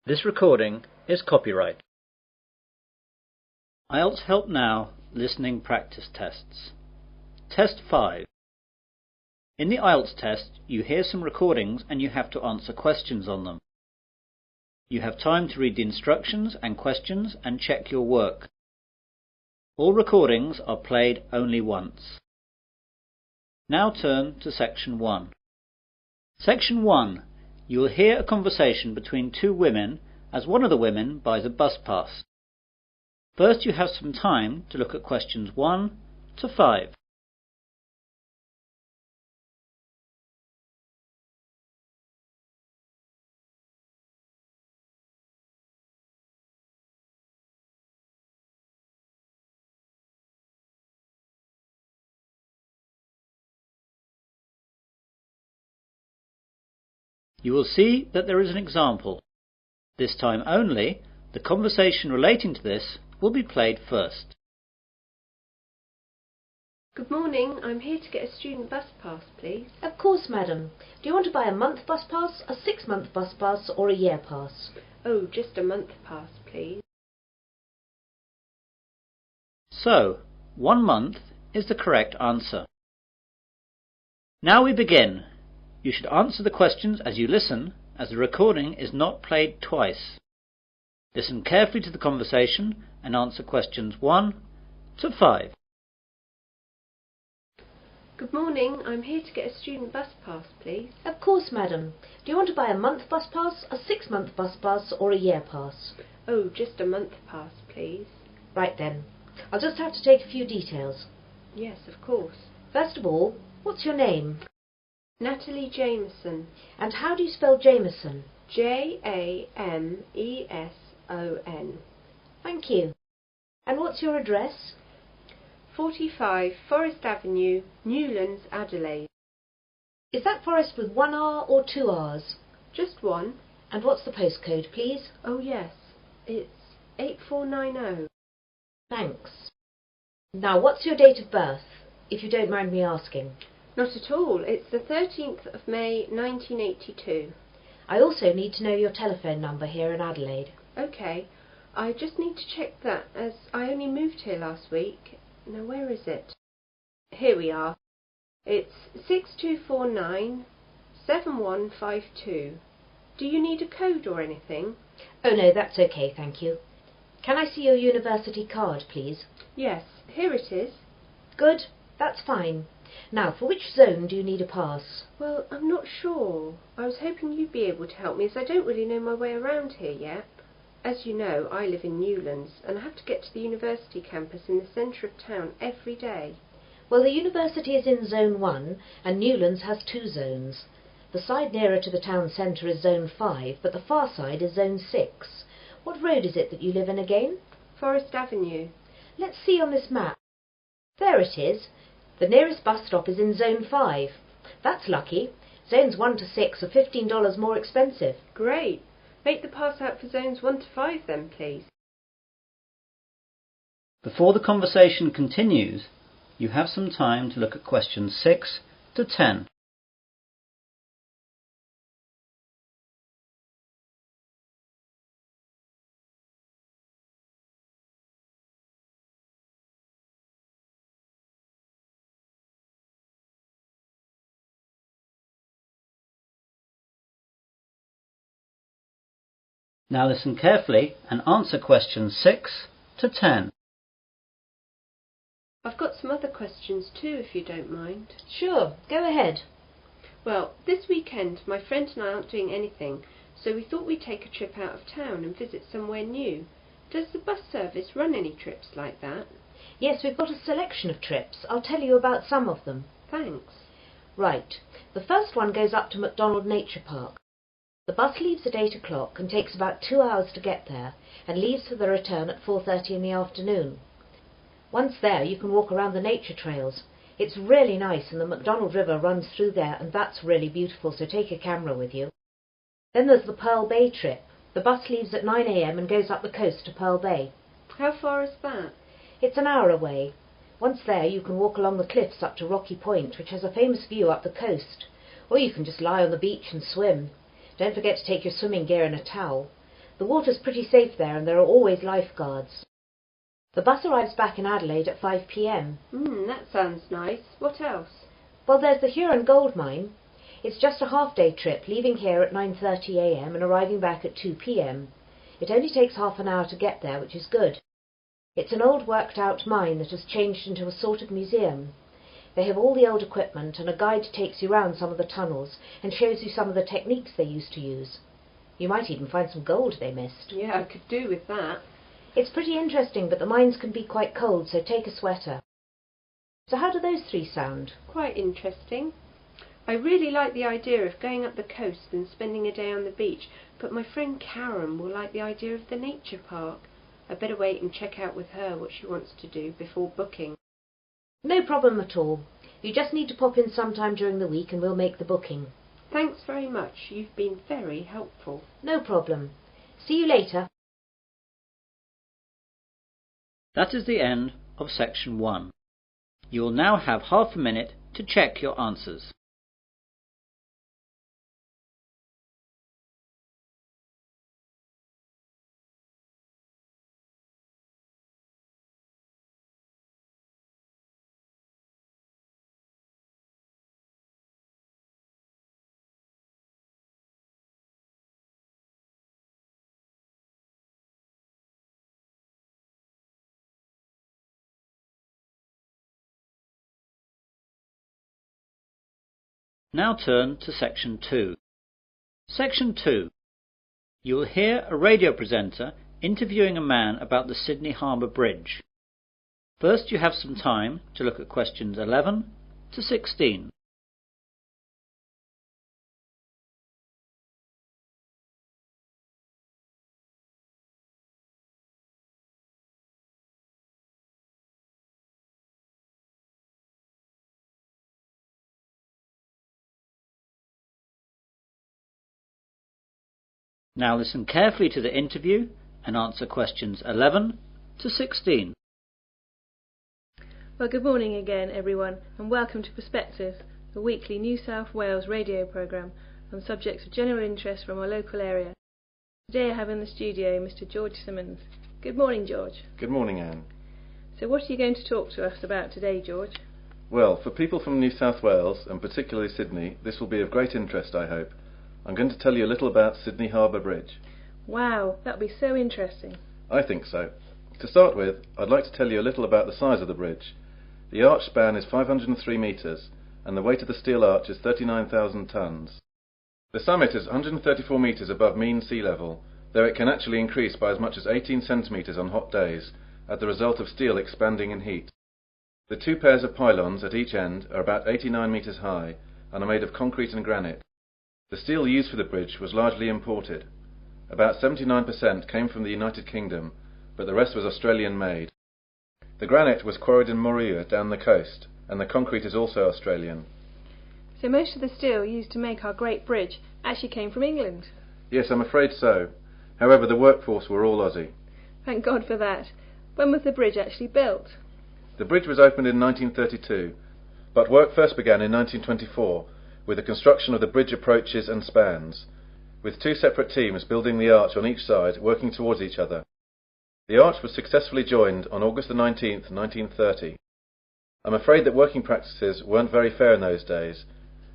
This recording is copyright. IELTS Help Now Listening Practice Tests. Test 5. In the IELTS test, you hear some recordings and you have to answer questions on them. You have time to read the instructions and questions and check your work. All recordings are played only once. Now turn to Section 1. Section 1. You will hear a conversation between two women as one of the women buys a bus pass. First, you have some time to look at questions 1 to 5. You will see that there is an example. This time only, the conversation relating to this will be played first. Good morning, I'm here to get a student bus pass, please. Of course, madam. Do you want to buy a month bus pass, a 6-month bus pass or a year pass? Oh, just a month pass, please. So, 1 month is the correct answer. Now we begin. You should answer the questions as you listen, as the recording is not played twice. Listen carefully to the conversation and answer questions 1 to 5. Good morning, I'm here to get a student bus pass, please. Of course, madam. Do you want to buy a month bus pass, a 6-month bus pass or a year pass? Oh, just a month pass, please. Right then. I'll just have to take a few details. Yes, of course. First of all, what's your name? Natalie Jameson. And how do you spell Jameson? Jameson. Thank you. And what's your address? 45 Forest Avenue, Newlands, Adelaide. Is that Forest with 1 R or 2 R's? Just one. And what's the postcode, please? Oh yes, it's 8490. Thanks. Now, what's your date of birth, if you don't mind me asking? Not at all, it's the 13th of May 1982. I also need to know your telephone number here in Adelaide. OK, I just need to check that as I only moved here last week. Now where is it? Here we are. It's 6249 7152. Do you need a code or anything? Oh no, that's okay, thank you. Can I see your university card, please? Yes, here it is. Good, that's fine. Now, for which zone do you need a pass? Well, I'm not sure. I was hoping you'd be able to help me as I don't really know my way around here yet. As you know, I live in Newlands and I have to get to the university campus in the centre of town every day. Well, the university is in Zone 1 and Newlands has 2 zones. The side nearer to the town centre is Zone 5, but the far side is Zone 6. What road is it that you live in again? Forest Avenue. Let's see on this map. There it is. The nearest bus stop is in Zone 5. That's lucky. Zones 1 to 6 are $15 more expensive. Great. Make the pass out for zones 1 to 5 then, please. Before the conversation continues, you have some time to look at questions 6 to 10. Now listen carefully and answer questions 6 to 10. I've got some other questions too, if you don't mind. Sure, go ahead. Well, this weekend my friend and I aren't doing anything, so we thought we'd take a trip out of town and visit somewhere new. Does the bus service run any trips like that? Yes, we've got a selection of trips. I'll tell you about some of them. Thanks. Right. The first one goes up to McDonald Nature Park. The bus leaves at 8 o'clock and takes about 2 hours to get there and leaves for the return at 4:30 in the afternoon. Once there, you can walk around the nature trails. It's really nice and the McDonald River runs through there and that's really beautiful, so take a camera with you. Then there's the Pearl Bay trip. The bus leaves at 9 a.m. and goes up the coast to Pearl Bay. How far is that? It's an hour away. Once there, you can walk along the cliffs up to Rocky Point, which has a famous view up the coast. Or you can just lie on the beach and swim. Don't forget to take your swimming gear and a towel. The water's pretty safe there and there are always lifeguards. The bus arrives back in Adelaide at 5 p.m. That sounds nice. What else? Well, there's the Huron Gold Mine. It's just a half-day trip, leaving here at 9:30 a.m. and arriving back at 2 p.m. It only takes half an hour to get there, which is good. It's an old worked-out mine that has changed into a sort of museum. They have all the old equipment, and a guide takes you round some of the tunnels and shows you some of the techniques they used to use. You might even find some gold they missed. Yeah, I could do with that. It's pretty interesting, but the mines can be quite cold, so take a sweater. So how do those three sound? Quite interesting. I really like the idea of going up the coast and spending a day on the beach, but my friend Karen will like the idea of the nature park. I better wait and check out with her what she wants to do before booking. No problem at all. You just need to pop in sometime during the week and we'll make the booking. Thanks very much. You've been very helpful. No problem. See you later. That is the end of section 1. You will now have half a minute to check your answers. Now turn to section 2. Section 2. You will hear a radio presenter interviewing a man about the Sydney Harbour Bridge. First, you have some time to look at questions 11 to 16. Now listen carefully to the interview and answer questions 11 to 16. Well, good morning again, everyone, and welcome to Perspective, the weekly New South Wales radio programme on subjects of general interest from our local area. Today I have in the studio Mr. George Simmons. Good morning, George. Good morning, Anne. So what are you going to talk to us about today, George? Well, for people from New South Wales, and particularly Sydney, this will be of great interest, I hope. I'm going to tell you a little about Sydney Harbour Bridge. Wow, that'll be so interesting. I think so. To start with, I'd like to tell you a little about the size of the bridge. The arch span is 503 metres, and the weight of the steel arch is 39,000 tonnes. The summit is 134 metres above mean sea level, though it can actually increase by as much as 18 centimetres on hot days, as the result of steel expanding in heat. The two pairs of pylons at each end are about 89 metres high, and are made of concrete and granite. The steel used for the bridge was largely imported. About 79% came from the United Kingdom, but the rest was Australian made. The granite was quarried in Moruya down the coast, and the concrete is also Australian. So most of the steel used to make our great bridge actually came from England? Yes, I'm afraid so. However, the workforce were all Aussie. Thank God for that. When was the bridge actually built? The bridge was opened in 1932, but work first began in 1924, with the construction of the bridge approaches and spans, with two separate teams building the arch on each side, working towards each other. The arch was successfully joined on August the 19th, 1930. I'm afraid that working practices weren't very fair in those days,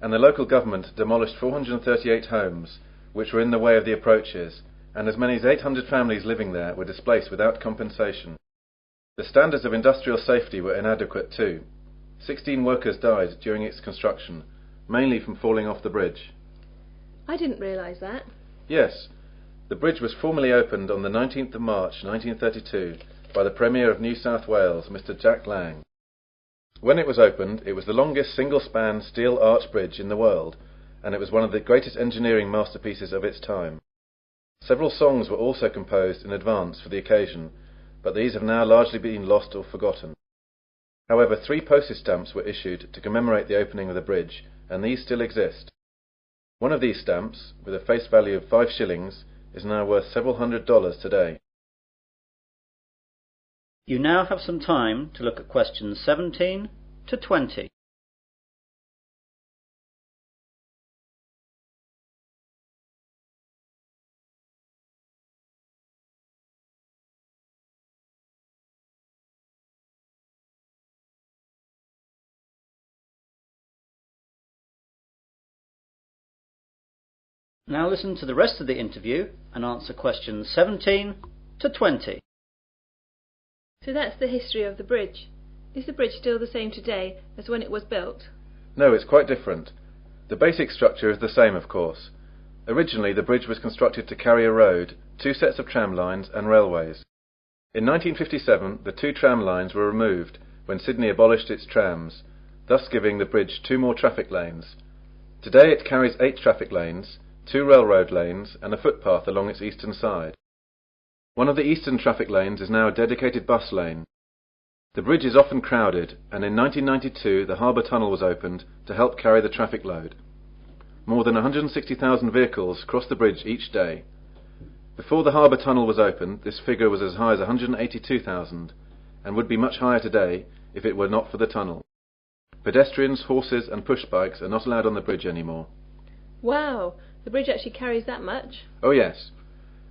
and the local government demolished 438 homes, which were in the way of the approaches, and as many as 800 families living there were displaced without compensation. The standards of industrial safety were inadequate too. 16 workers died during its construction, mainly from falling off the bridge. I didn't realise that. Yes, the bridge was formally opened on the 19th of March 1932 by the Premier of New South Wales, Mr. Jack Lang. When it was opened, it was the longest single-span steel arch bridge in the world, and it was one of the greatest engineering masterpieces of its time. Several songs were also composed in advance for the occasion, but these have now largely been lost or forgotten. However, 3 postage stamps were issued to commemorate the opening of the bridge, and these still exist. One of these stamps, with a face value of 5 shillings, is now worth several $100s today. You now have some time to look at questions 17 to 20. Now listen to the rest of the interview and answer questions 17 to 20. So that's the history of the bridge. Is the bridge still the same today as when it was built? No, it's quite different. The basic structure is the same, of course. Originally, the bridge was constructed to carry a road, 2 sets of tram lines and railways. In 1957, the 2 tram lines were removed when Sydney abolished its trams, thus giving the bridge 2 more traffic lanes. Today it carries 8 traffic lanes, 2 railroad lanes and a footpath along its eastern side. One of the eastern traffic lanes is now a dedicated bus lane. The bridge is often crowded, and in 1992 the harbour tunnel was opened to help carry the traffic load. More than 160,000 vehicles cross the bridge each day. Before the harbour tunnel was opened, this figure was as high as 182,000, and would be much higher today if it were not for the tunnel. Pedestrians, horses and push bikes are not allowed on the bridge anymore. Wow, the bridge actually carries that much? Oh yes.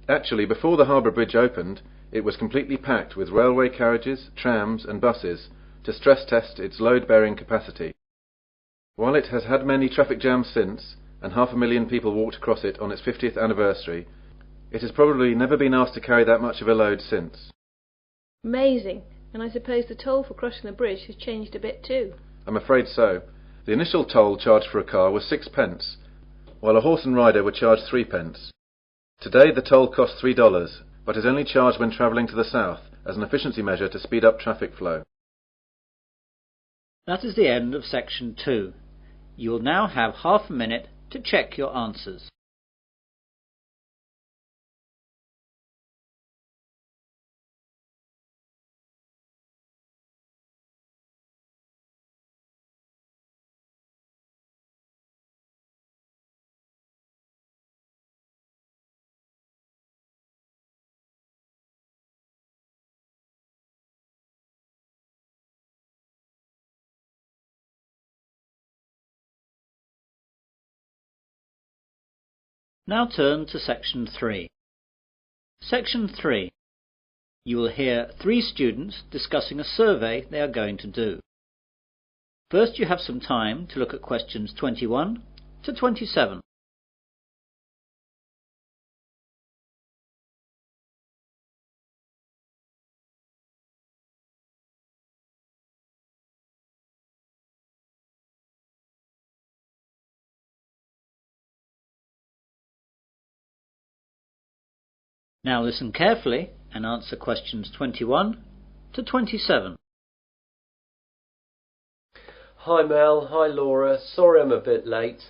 Actually, before the harbour bridge opened, it was completely packed with railway carriages, trams and buses to stress test its load-bearing capacity. While it has had many traffic jams since, and 500,000 people walked across it on its 50th anniversary, it has probably never been asked to carry that much of a load since. Amazing. And I suppose the toll for crossing the bridge has changed a bit too. I'm afraid so. The initial toll charged for a car was 6 pence, while a horse and rider were charged 3 pence. Today the toll costs $3, but is only charged when travelling to the south as an efficiency measure to speed up traffic flow. That is the end of section 2. You will now have half a minute to check your answers. Now turn to section 3. Section 3. You will hear 3 students discussing a survey they are going to do. First, you have some time to look at questions 21 to 27. Now listen carefully and answer questions 21 to 27. Hi Mel, hi Laura, sorry I'm a bit late.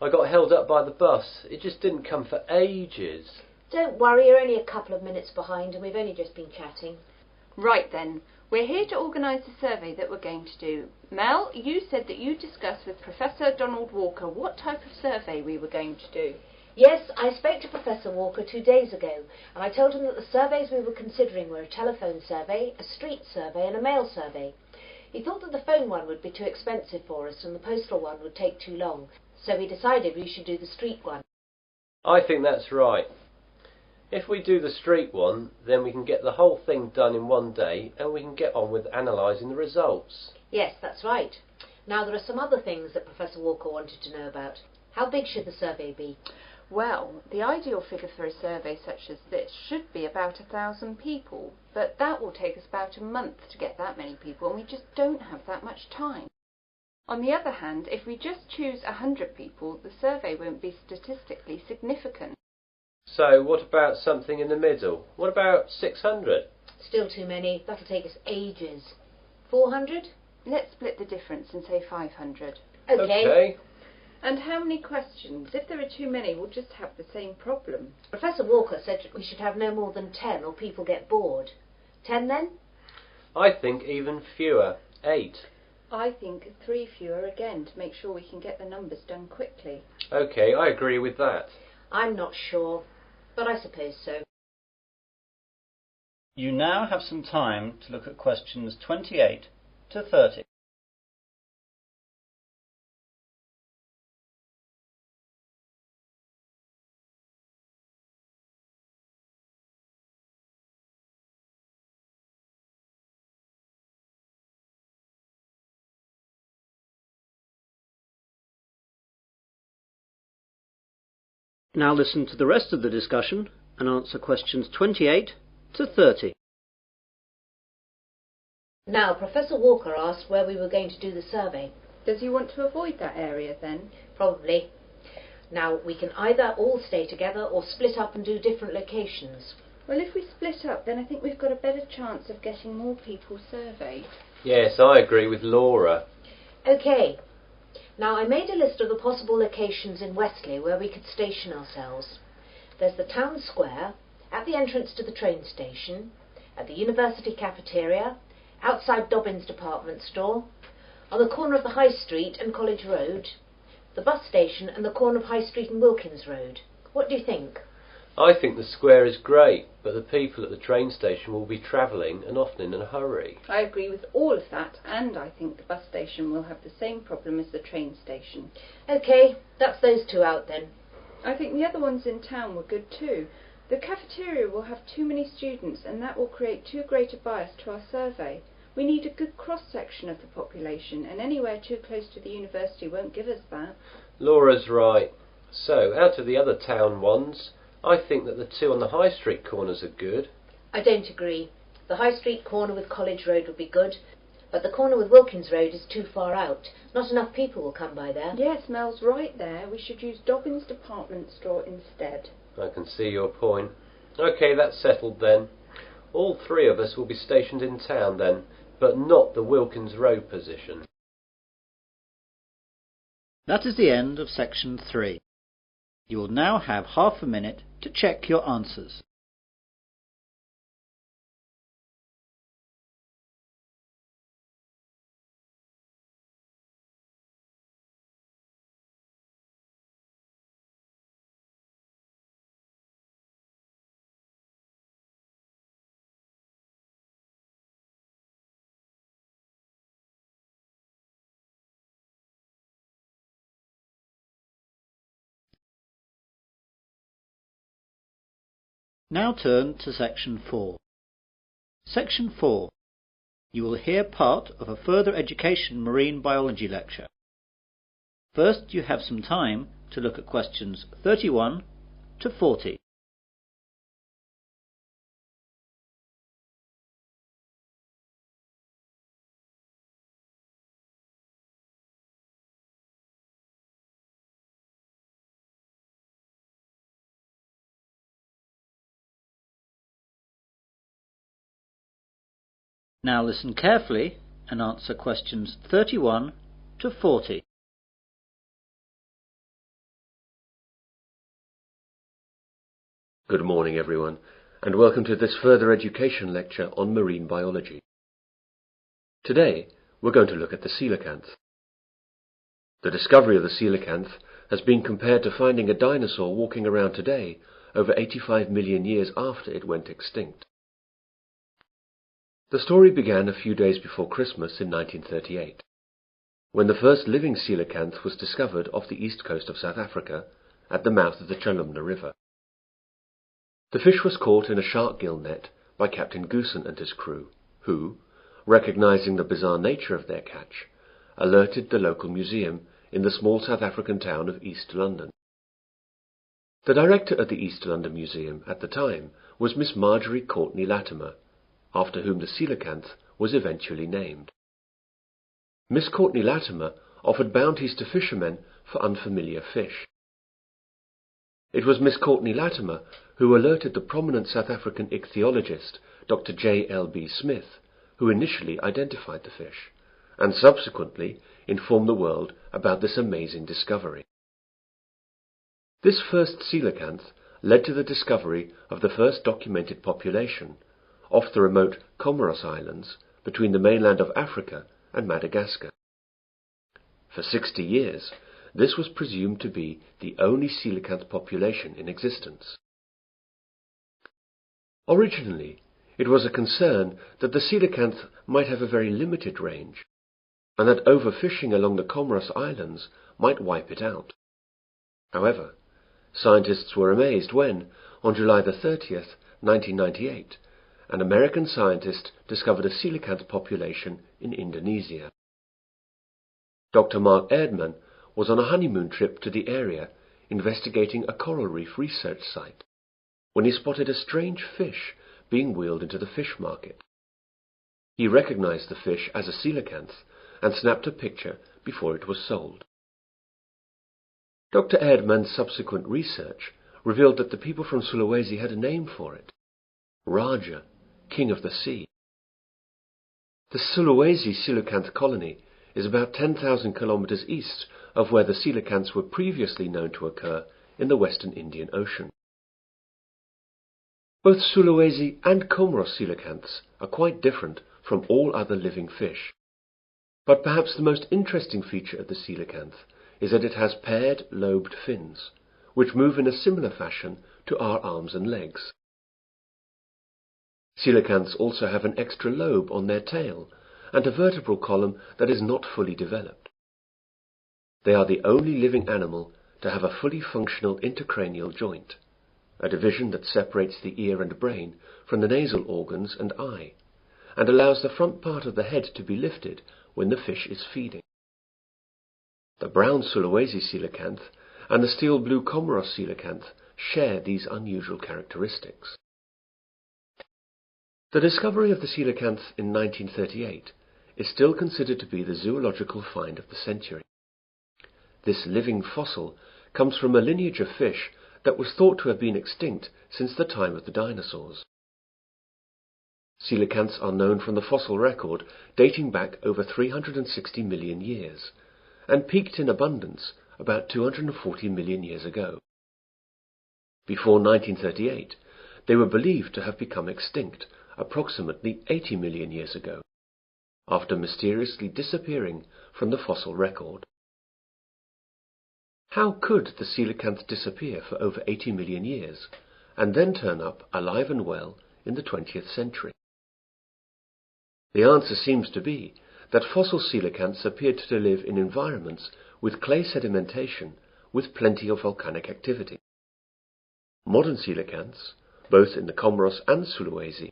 I got held up by the bus, it just didn't come for ages. Don't worry, you're only a couple of minutes behind and we've only just been chatting. Right then, we're here to organise the survey that we're going to do. Mel, you said that you discussed with Professor Donald Walker what type of survey we were going to do. Yes, I spoke to Professor Walker 2 days ago, and I told him that the surveys we were considering were a telephone survey, a street survey and a mail survey. He thought that the phone one would be too expensive for us and the postal one would take too long, so we decided we should do the street one. I think that's right. If we do the street one, then we can get the whole thing done in one day and we can get on with analysing the results. Yes, that's right. Now there are some other things that Professor Walker wanted to know about. How big should the survey be? Well, the ideal figure for a survey such as this should be about 1,000 people, but that will take us about a month to get that many people, and we just don't have that much time. On the other hand, if we just choose 100 people, the survey won't be statistically significant. So what about something in the middle? What about 600? Still too many. That'll take us ages. 400? Let's split the difference and say 500. Okay. And how many questions? If there are too many, we'll just have the same problem. Professor Walker said we should have no more than 10 or people get bored. 10 then? I think even fewer. 8. I think 3 fewer again to make sure we can get the numbers done quickly. OK, I agree with that. I'm not sure, but I suppose so. You now have some time to look at questions 28 to 30. Now listen to the rest of the discussion and answer questions 28 to 30. Now, Professor Walker asked where we were going to do the survey. Does he want to avoid that area then? Probably. Now, we can either all stay together or split up and do different locations. Well, if we split up, then I think we've got a better chance of getting more people surveyed. Yes, I agree with Laura. OK. Now, I made a list of the possible locations in Westley where we could station ourselves. There's the town square, at the entrance to the train station, at the university cafeteria, outside Dobbin's department store, on the corner of the High Street and College Road, the bus station and the corner of High Street and Wilkins Road. What do you think? I think the square is great, but the people at the train station will be travelling and often in a hurry. I agree with all of that, and I think the bus station will have the same problem as the train station. OK, that's those two out then. I think the other ones in town were good too. The cafeteria will have too many students, and that will create too great a bias to our survey. We need a good cross-section of the population, and anywhere too close to the university won't give us that. Laura's right. So, out of the other town ones, I think that the two on the High Street corners are good. I don't agree. The High Street corner with College Road would be good, but the corner with Wilkins Road is too far out. Not enough people will come by there. Yes, Mel's right there. We should use Dobbin's department store instead. I can see your point. OK, that's settled then. All three of us will be stationed in town then, but not the Wilkins Road position. That is the end of section 3. You will now have half a minute to check your answers. Now turn to section 4. Section 4. You will hear part of a further education marine biology lecture. First, you have some time to look at questions 31 to 40. Now listen carefully and answer questions 31 to 40. Good morning everyone, and welcome to this further education lecture on marine biology. Today we're going to look at the coelacanth. The discovery of the coelacanth has been compared to finding a dinosaur walking around today over 85 million years after it went extinct. The story began a few days before Christmas in 1938, when the first living coelacanth was discovered off the east coast of South Africa at the mouth of the Chalumna River. The fish was caught in a shark gill net by Captain Goosen and his crew, who, recognizing the bizarre nature of their catch, alerted the local museum in the small South African town of East London. The director of the East London Museum at the time was Miss Marjorie Courtney Latimer, after whom the coelacanth was eventually named. Miss Courtney Latimer offered bounties to fishermen for unfamiliar fish. It was Miss Courtney Latimer who alerted the prominent South African ichthyologist Dr. J. L. B. Smith, who initially identified the fish, and subsequently informed the world about this amazing discovery. This first coelacanth led to the discovery of the first documented population off the remote Comoros Islands between the mainland of Africa and Madagascar. For 60 years, this was presumed to be the only coelacanth population in existence. Originally, it was a concern that the coelacanth might have a very limited range, and that overfishing along the Comoros Islands might wipe it out. However, scientists were amazed when, on July 30th, 1998, an American scientist discovered a coelacanth population in Indonesia. Dr. Mark Erdmann was on a honeymoon trip to the area investigating a coral reef research site when he spotted a strange fish being wheeled into the fish market. He recognized the fish as a coelacanth and snapped a picture before it was sold. Dr. Erdmann's subsequent research revealed that the people from Sulawesi had a name for it: Raja, King of the Sea. The Sulawesi coelacanth colony is about 10,000 kilometers east of where the coelacanths were previously known to occur in the western Indian Ocean. Both Sulawesi and Comoros coelacanths are quite different from all other living fish, but perhaps the most interesting feature of the coelacanth is that it has paired lobed fins, which move in a similar fashion to our arms and legs. Coelacanths also have an extra lobe on their tail and a vertebral column that is not fully developed. They are the only living animal to have a fully functional intercranial joint, a division that separates the ear and brain from the nasal organs and eye, and allows the front part of the head to be lifted when the fish is feeding. The brown Sulawesi coelacanth and the steel blue Comoros coelacanth share these unusual characteristics. The discovery of the coelacanth in 1938 is still considered to be the zoological find of the century. This living fossil comes from a lineage of fish that was thought to have been extinct since the time of the dinosaurs. Coelacanths are known from the fossil record dating back over 360 million years, and peaked in abundance about 240 million years ago. Before 1938, they were believed to have become extinct approximately 80 million years ago, after mysteriously disappearing from the fossil record. How could the coelacanth disappear for over 80 million years, and then turn up alive and well in the 20th century? The answer seems to be that fossil coelacanths appeared to live in environments with clay sedimentation with plenty of volcanic activity. Modern coelacanths, both in the Comoros and Sulawesi,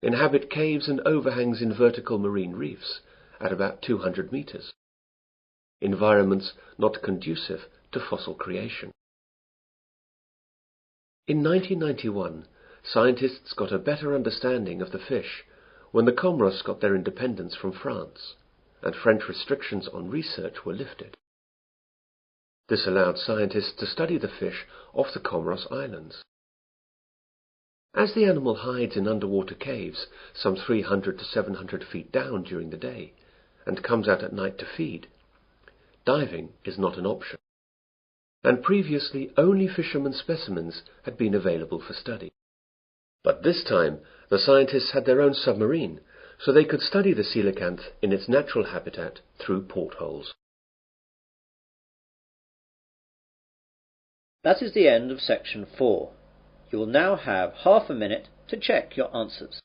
inhabit caves and overhangs in vertical marine reefs at about 200 meters, environments not conducive to fossil creation. In 1991, scientists got a better understanding of the fish when the Comoros got their independence from France, and French restrictions on research were lifted. This allowed scientists to study the fish off the Comoros Islands. As the animal hides in underwater caves some 300 to 700 feet down during the day and comes out at night to feed, diving is not an option, and previously only fishermen specimens had been available for study. But this time the scientists had their own submarine, so they could study the coelacanth in its natural habitat through portholes. That is the end of section 4. You will now have half a minute to check your answers.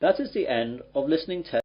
That is the end of listening test